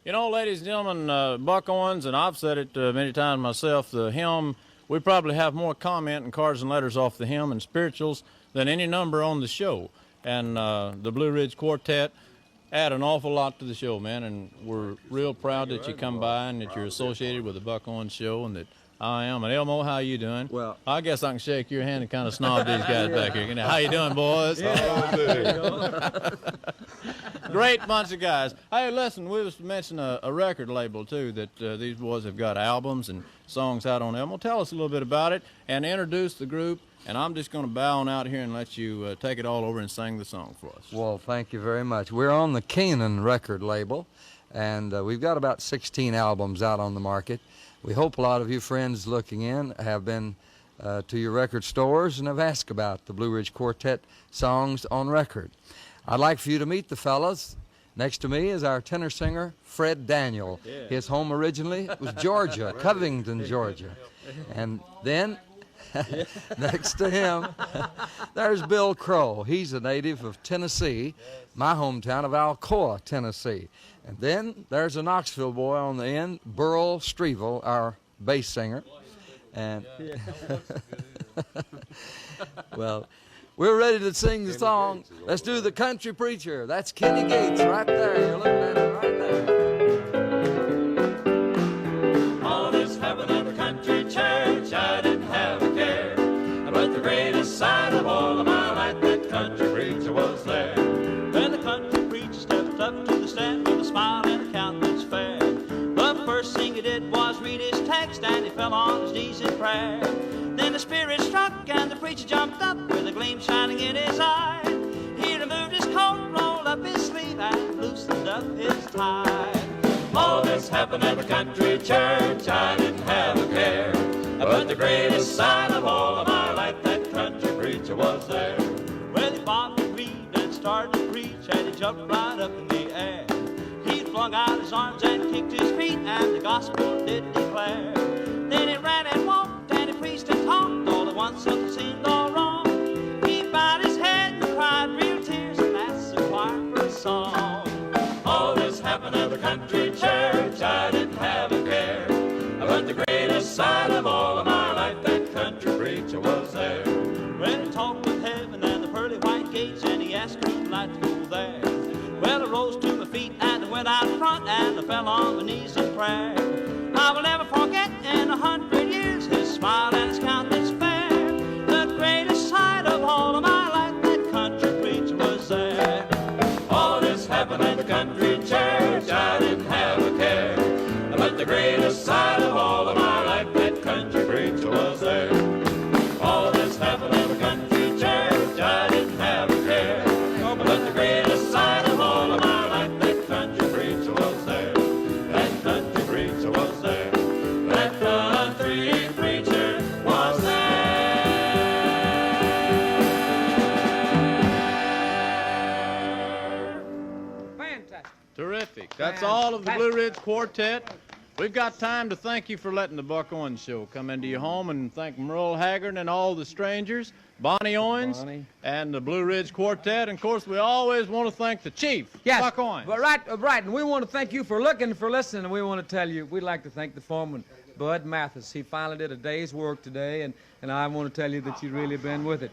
You know, ladies and gentlemen, Buck Owens, and I've said it many times myself, the hymn, we probably have more comment and cards and letters off the hymn and spirituals than any number on the show. And the Blue Ridge Quartet add an awful lot to the show, man, and we're real proud that you come by and that you're associated with the Buck Owens show and that I am. And Elmo, how you doing? Well, I guess I can shake your hand and kind of snob these guys back here. How you doing, boys? Yeah. Great bunch of guys. Hey, listen, we was mentioning a record label, too, that these boys have got albums and songs out on Elmo. Tell us a little bit about it and introduce the group, and I'm just going to bow on out here and let you take it all over and sing the song for us. Well, thank you very much. We're on the Canaan record label, and we've got about 16 albums out on the market. We hope a lot of you friends looking in have been to your record stores and have asked about the Blue Ridge Quartet songs on record. I'd like for you to meet the fellas. Next to me is our tenor singer, Fred Daniel. Yeah. His home originally was Georgia, Covington, Georgia. And then next to him, there's Bill Crow. He's a native of Tennessee, my hometown of Alcoa, Tennessee. And then there's a Knoxville boy on the end, Burl Strevel, our bass singer. And well, we're ready to sing the song. Let's do the Country Preacher. That's Kenny Gates right there. You're looking at him right there. All this happened at the country church. I didn't have a care. But the greatest sight of all of my life, that country preacher was there. Then the country preacher stepped up to the stand with a smile and a countenance fair. The first thing he did was read his text, and he fell on his knees in prayer. Then the Spirit struck, and the preacher jumped up with a gleam shining in his eye. He removed his coat, rolled up his sleeve, and loosened up his tie. All this happened at the country church. I didn't have a care. But the greatest sight of all of my life, that country preacher was there. Well, he bobbed and reed and started to preach, and he jumped right up in the air. He flung out his arms and kicked his feet, and the gospel did declare. Then he ran and walked, and he preached and talked, all at once something seemed all wrong. He bowed his head and cried real tears, and that's the choir for a song. All this happened at the country church. I didn't have a care. But the greatest sight of all of my life, that country preacher was there. When he talked with heaven and the pearly white gates, and he asked who'd like to go there. Well, I rose to my feet and I went out front, and I fell on my knees in prayer. I will never forget in 100 years his smile and his countenance fair. The greatest sight of all of my life, that country preacher was there. All this happened at the country church. I didn't have a care. But the greatest sight of all of my life, that country preacher was there. All this happened at the country church. I didn't have a care. But the greatest sight of all of my life, that country preacher was there. That country preacher was there. That country preacher was there. Fantastic. Terrific. That's all of the Blue Ridge Quartet. We've got time to thank you for letting the Buck Owens Show come into your home, and thank Merle Haggard and all the strangers, Bonnie Owens, and the Blue Ridge Quartet. And, of course, we always want to thank the Chief, Buck Owens. But right. And we want to thank you for looking, for listening. And we want to tell you, we'd like to thank the foreman, Bud Mathis. He finally did a day's work today, and I want to tell you that you've really been with it.